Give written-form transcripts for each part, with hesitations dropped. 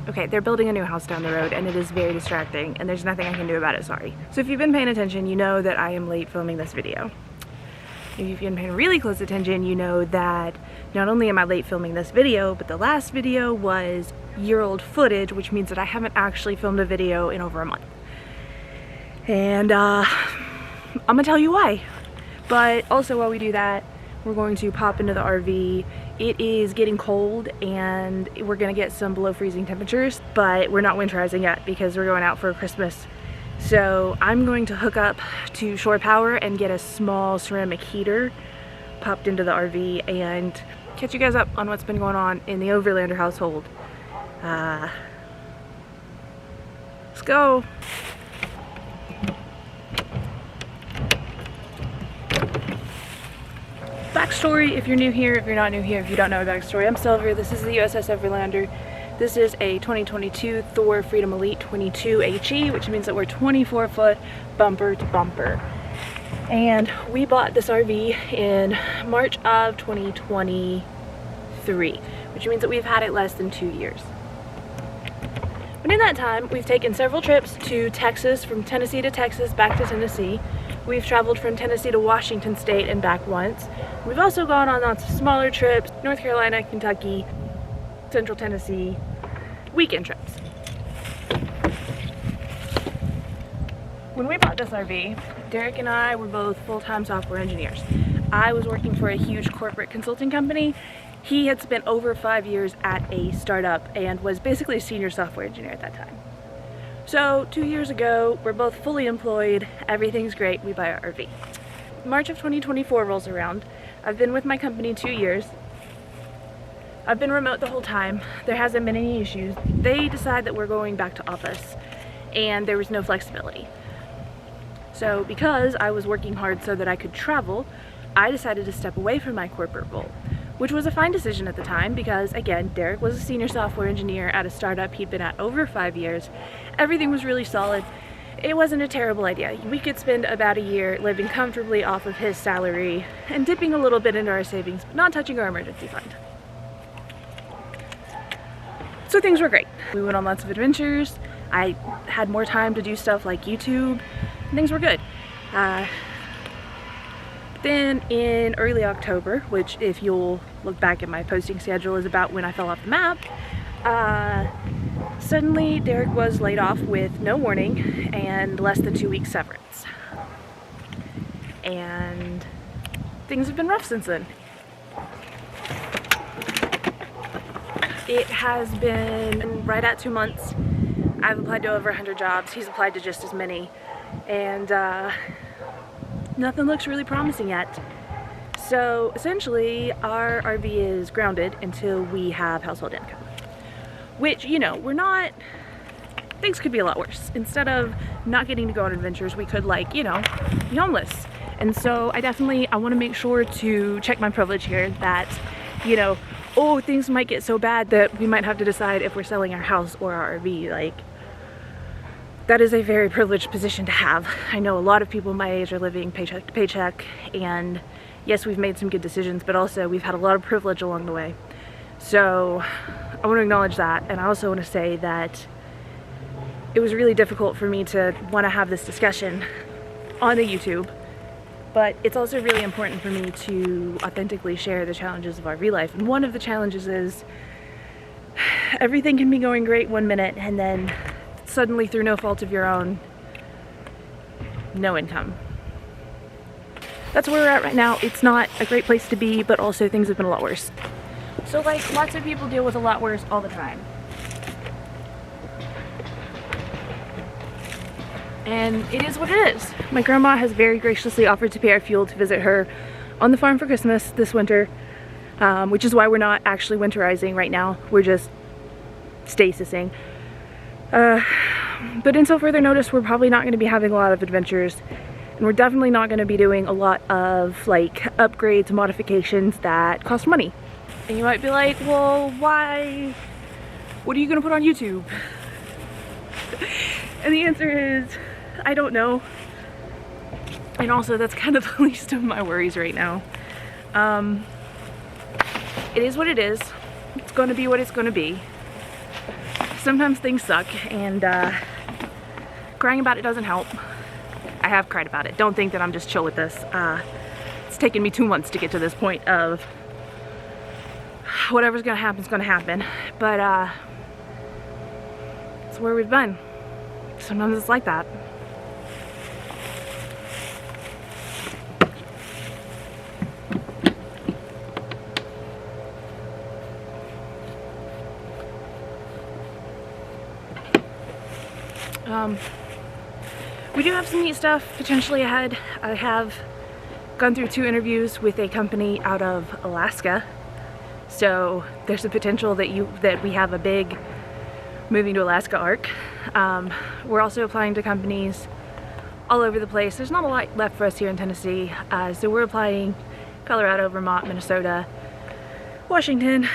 Okay, they're building a new house down the road and it is very distracting and there's nothing I can do about it, sorry. So if you've been paying attention, you know that I am late filming this video. If you've been paying really close attention, you know that not only am I late filming this video, but the last video was year-old footage, which means that I haven't actually filmed a video in over a month. And I'm gonna tell you why. But also while we do that, we're going to pop into the RV. It is getting cold and we're gonna get some below freezing temperatures, but we're not winterizing yet because we're going out for Christmas. So I'm going to hook up to shore power and get a small ceramic heater popped into the RV and catch you guys up on what's been going on in the Overlander household. Let's go. Backstory, if you're new here, if you're not new here, if you don't know my backstory, I'm Silver. This is the USS Overlander. This is a 2022 Thor Freedom Elite 22 HE, which means that we're 24-foot bumper to bumper. And we bought this RV in March of 2023, which means that we've had it less than 2 years. But in that time, we've taken several trips to Texas, from Tennessee to Texas, back to Tennessee. We've traveled from Tennessee to Washington State and back once. We've also gone on lots of smaller trips, North Carolina, Kentucky, Central Tennessee, weekend trips. When we bought this RV, Derek and I were both full-time software engineers. I was working for a huge corporate consulting company. He had spent over 5 years at a startup and was basically a senior software engineer at that time. So 2 years ago, we're both fully employed, everything's great, we buy our RV. March of 2024 rolls around. I've been with my company 2 years. I've been remote the whole time. There hasn't been any issues. They decide that we're going back to office and there was no flexibility. So because I was working hard so that I could travel, I decided to step away from my corporate role, which was a fine decision at the time because, again, Derek was a senior software engineer at a startup he'd been at over 5 years. Everything was really solid. It wasn't a terrible idea. We could spend about a year living comfortably off of his salary and dipping a little bit into our savings, but not touching our emergency fund. So things were great. We went on lots of adventures. I had more time to do stuff like YouTube. Things were good. Then in early October, which if you'll look back at my posting schedule is about when I fell off the map, suddenly Derek was laid off with no warning and less than 2 weeks severance. And things have been rough since then. It has been right at 2 months. I've applied to over 100 jobs. He's applied to just as many. And nothing looks really promising yet. So essentially our RV is grounded until we have household income. Which, you know, things could be a lot worse. Instead of not getting to go on adventures, we could, like, you know, be homeless. And so I want to make sure to check my privilege here that, you know, oh, things might get so bad that we might have to decide if we're selling our house or our RV. Like, that is a very privileged position to have. I know a lot of people my age are living paycheck to paycheck, and yes, we've made some good decisions, but also we've had a lot of privilege along the way. So I want to acknowledge that, and I also want to say that it was really difficult for me to want to have this discussion on the YouTube, but it's also really important for me to authentically share the challenges of RV life. And one of the challenges is everything can be going great 1 minute and then suddenly, through no fault of your own, no income. That's where we're at right now. It's not a great place to be, but also things have been a lot worse. So, like, lots of people deal with a lot worse all the time. And it is what it is. My grandma has very graciously offered to pay our fuel to visit her on the farm for Christmas this winter, which is why we're not actually winterizing right now. We're just stasising. But until further notice, we're probably not going to be having a lot of adventures, and we're definitely not going to be doing a lot of, like, upgrades, modifications that cost money. And you might be like, well, why? What are you going to put on YouTube? And the answer is, I don't know. And also, that's kind of the least of my worries right now. It is what it is. It's going to be what it's going to be. sometimes things suck, and crying about it doesn't help. I have cried about it. Don't think that I'm just chill with this. It's taken me 2 months to get to this point of whatever's gonna happen is gonna happen. But it's where we've been. Sometimes it's like that. We do have some neat stuff potentially ahead. I have gone through 2 interviews with a company out of Alaska, so there's a potential that we have a big moving to Alaska arc. We're also applying to companies all over the place. There's not a lot left for us here in Tennessee, so we're applying Colorado, Vermont, Minnesota, Washington,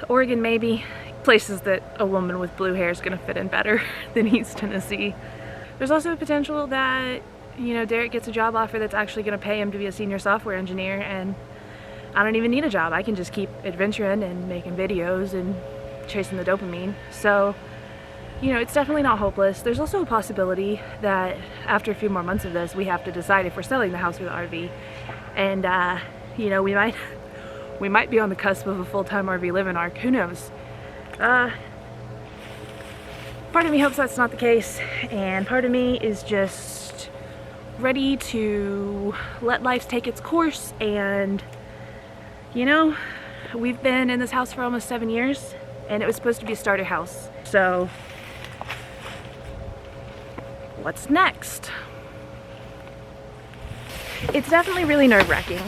Oregon maybe. Places that a woman with blue hair is going to fit in better than East Tennessee. There's also a potential that, you know, Derek gets a job offer that's actually going to pay him to be a senior software engineer, and I don't even need a job. I can just keep adventuring and making videos and chasing the dopamine. So, you know, it's definitely not hopeless. There's also a possibility that after a few more months of this, we have to decide if we're selling the house or the RV. And, you know, we might be on the cusp of a full-time RV living arc. Who knows? Part of me hopes that's not the case, and part of me is just ready to let life take its course. And, you know, we've been in this house for almost 7 years, and it was supposed to be a starter house. So, what's next? It's definitely really nerve-wracking.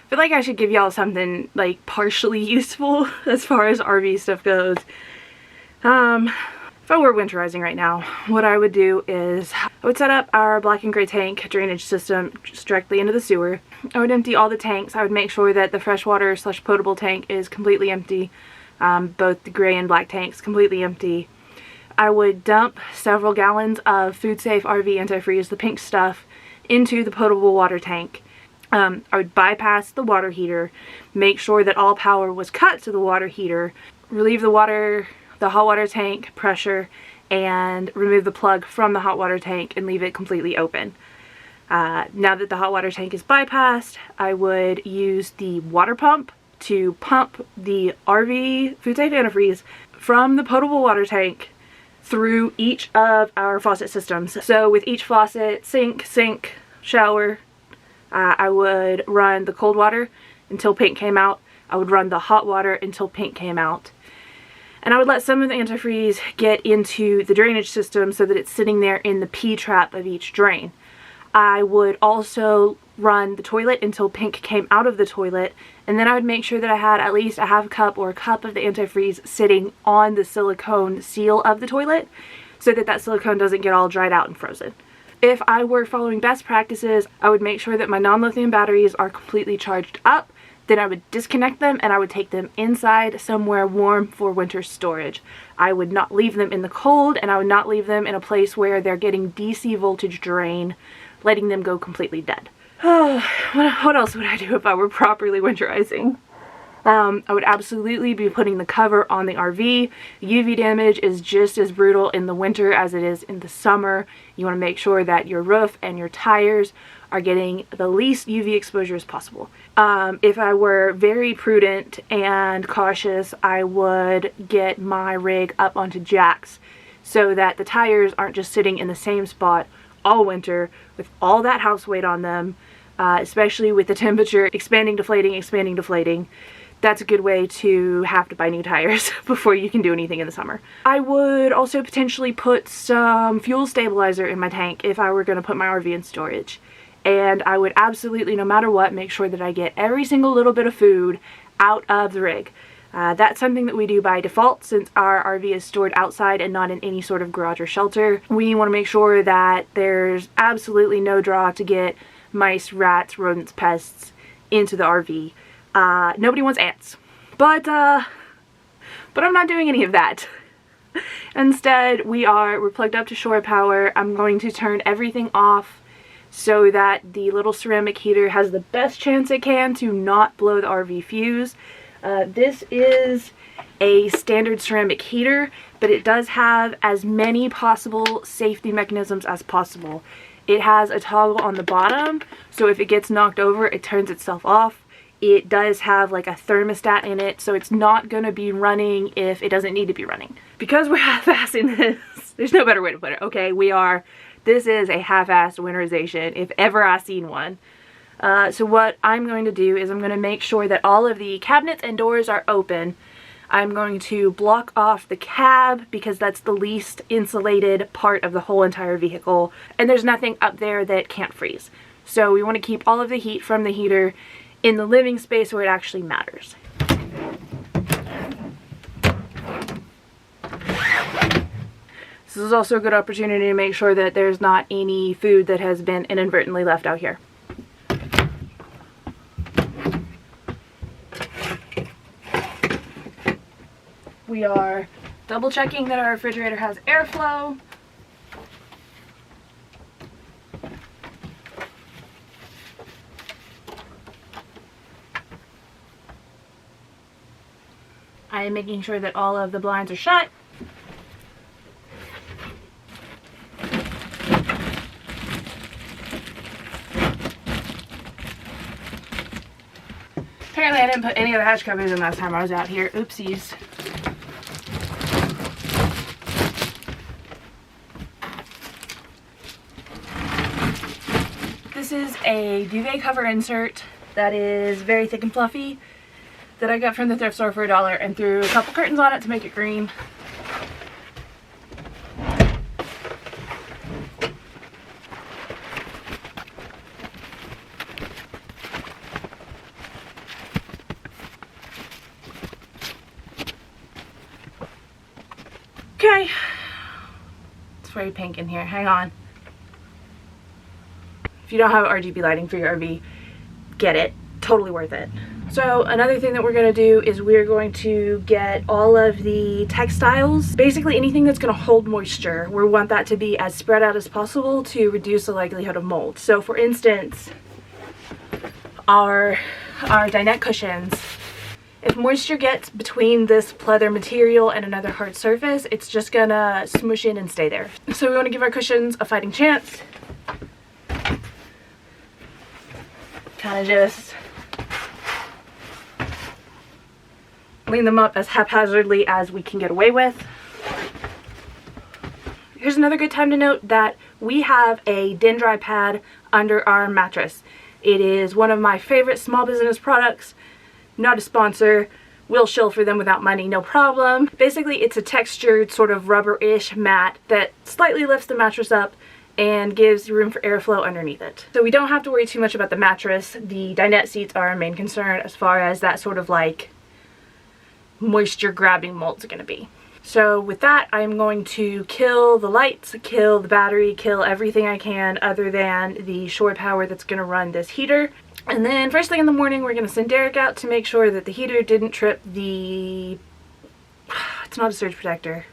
I feel like I should give y'all something like partially useful as far as RV stuff goes. If I were winterizing right now, what I would do is I would set up our black and gray tank drainage system just directly into the sewer. I would empty all the tanks. I would make sure that the freshwater / potable tank is completely empty. Both the gray and black tanks completely empty. I would dump several gallons of food safe RV antifreeze, the pink stuff, into the potable water tank. I would bypass the water heater, make sure that all power was cut to the water heater, relieve the hot water tank pressure, and remove the plug from the hot water tank and leave it completely open. Now that the hot water tank is bypassed, I would use the water pump to pump the RV food safe antifreeze from the potable water tank through each of our faucet systems. So with each faucet, sink, shower, I would run the cold water until pink came out. I would run the hot water until pink came out. And I would let some of the antifreeze get into the drainage system so that it's sitting there in the P-trap of each drain. I would also run the toilet until pink came out of the toilet, and then I would make sure that I had at least a half cup or a cup of the antifreeze sitting on the silicone seal of the toilet so that that silicone doesn't get all dried out and frozen. If I were following best practices, I would make sure that my non-lithium batteries are completely charged up. Then I would disconnect them and I would take them inside somewhere warm for winter storage. I would not leave them in the cold, and I would not leave them in a place where they're getting DC voltage drain, letting them go completely dead. What else would I do if I were properly winterizing? I would absolutely be putting the cover on the RV. UV damage is just as brutal in the winter as it is in the summer. You want to make sure that your roof and your tires are getting the least UV exposure as possible. If I were very prudent and cautious, I would get my rig up onto jacks so that the tires aren't just sitting in the same spot all winter with all that house weight on them, especially with the temperature expanding, deflating. That's a good way to have to buy new tires before you can do anything in the summer. I would also potentially put some fuel stabilizer in my tank if I were going to put my RV in storage. And I would absolutely, no matter what, make sure that I get every single little bit of food out of the rig. That's something that we do by default since our RV is stored outside and not in any sort of garage or shelter. We want to make sure that there's absolutely no draw to get mice, rats, rodents, pests into the RV. Nobody wants ants. But I'm not doing any of that. Instead, we're plugged up to shore power. I'm going to turn everything off so that the little ceramic heater has the best chance it can to not blow the RV fuse. This is a standard ceramic heater, but it does have as many possible safety mechanisms as possible. It has a toggle on the bottom, so if it gets knocked over, it turns itself off. It does have like a thermostat in it, so it's not going to be running if it doesn't need to be running. Because we're half-assing this, there's no better way to put it. Okay, this is a half-assed winterization, if ever I've seen one. So what I'm going to do is I'm going to make sure that all of the cabinets and doors are open. I'm going to block off the cab because that's the least insulated part of the whole entire vehicle. And there's nothing up there that can't freeze. So we want to keep all of the heat from the heater in the living space where it actually matters. This is also a good opportunity to make sure that there's not any food that has been inadvertently left out here. We are double checking that our refrigerator has airflow. I am making sure that all of the blinds are shut. Apparently I didn't put any of the hatch covers in last time I was out here. Oopsies. This is a duvet cover insert that is very thick and fluffy that I got from the thrift store for $1 and threw a couple curtains on it to make it green. Okay, it's very pink in here. Hang on. If you don't have RGB lighting for your RV, get it. Totally worth it. So another thing that we're going to do is we're going to get all of the textiles, basically anything that's going to hold moisture. We want that to be as spread out as possible to reduce the likelihood of mold. So for instance, our dinette cushions, if moisture gets between this pleather material and another hard surface, it's just gonna smush in and stay there. So we want to give our cushions a fighting chance. Kind of just lean them up as haphazardly as we can get away with. Here's another good time to note that we have a dry pad under our mattress. It is one of my favorite small business products. Not a sponsor. We'll shill for them without money, no problem. Basically, it's a textured sort of rubber-ish mat that slightly lifts the mattress up and gives room for airflow underneath it. So we don't have to worry too much about the mattress. The dinette seats are our main concern as far as that sort of like moisture grabbing mold's gonna be. So with that, I'm going to kill the lights, kill the battery, kill everything I can other than the shore power that's gonna run this heater. And then first thing in the morning, we're gonna send Derek out to make sure that the heater didn't trip the, it's not a surge protector.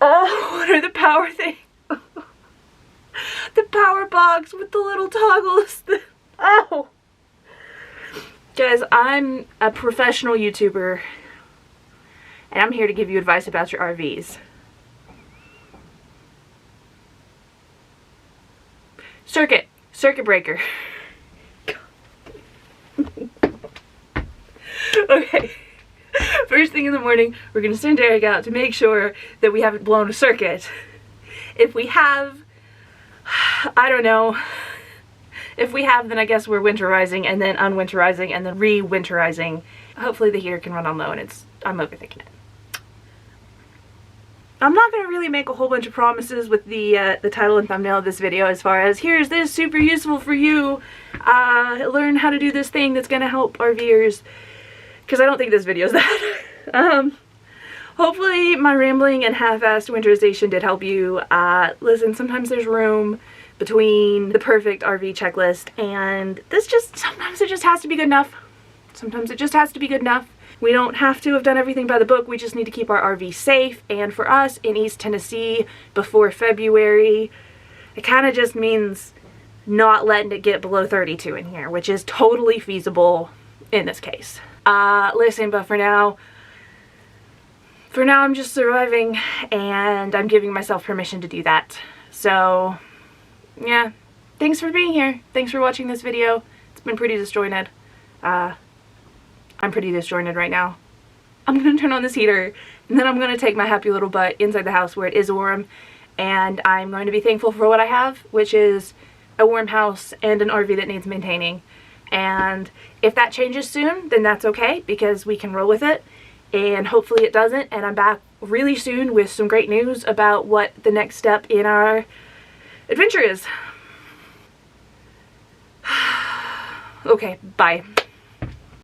Oh, what are the power things? The power box with the little toggles. Oh! Guys, I'm a professional YouTuber and I'm here to give you advice about your RVs. Circuit breaker. Okay. First thing in the morning, we're going to send Derek out to make sure that we haven't blown a circuit. If we have, I don't know. If we have, then I guess we're winterizing and then unwinterizing and then re-winterizing. Hopefully the heater can run on low and I'm overthinking it. I'm not going to really make a whole bunch of promises with the title and thumbnail of this video as far as here's this super useful for you, learn how to do this thing that's going to help RVers, because I don't think this video is that. Hopefully my rambling and half-assed winterization did help you. Listen, sometimes there's room between the perfect RV checklist and this sometimes it just has to be good enough. Sometimes it just has to be good enough. We don't have to have done everything by the book. We just need to keep our RV safe. And for us in East Tennessee before February, it kind of just means not letting it get below 32 in here, which is totally feasible in this case. Listen, but for now I'm just surviving and I'm giving myself permission to do that. So yeah, thanks for being here. Thanks for watching this video. It's been pretty disjointed. I'm pretty disjointed right now. I'm gonna turn on this heater and then I'm gonna take my happy little butt inside the house where it is warm, and I'm going to be thankful for what I have, which is a warm house and an RV that needs maintaining. And if that changes soon, then that's okay, because we can roll with it, and hopefully it doesn't, and I'm back really soon with some great news about what the next step in our adventure is. Okay, bye.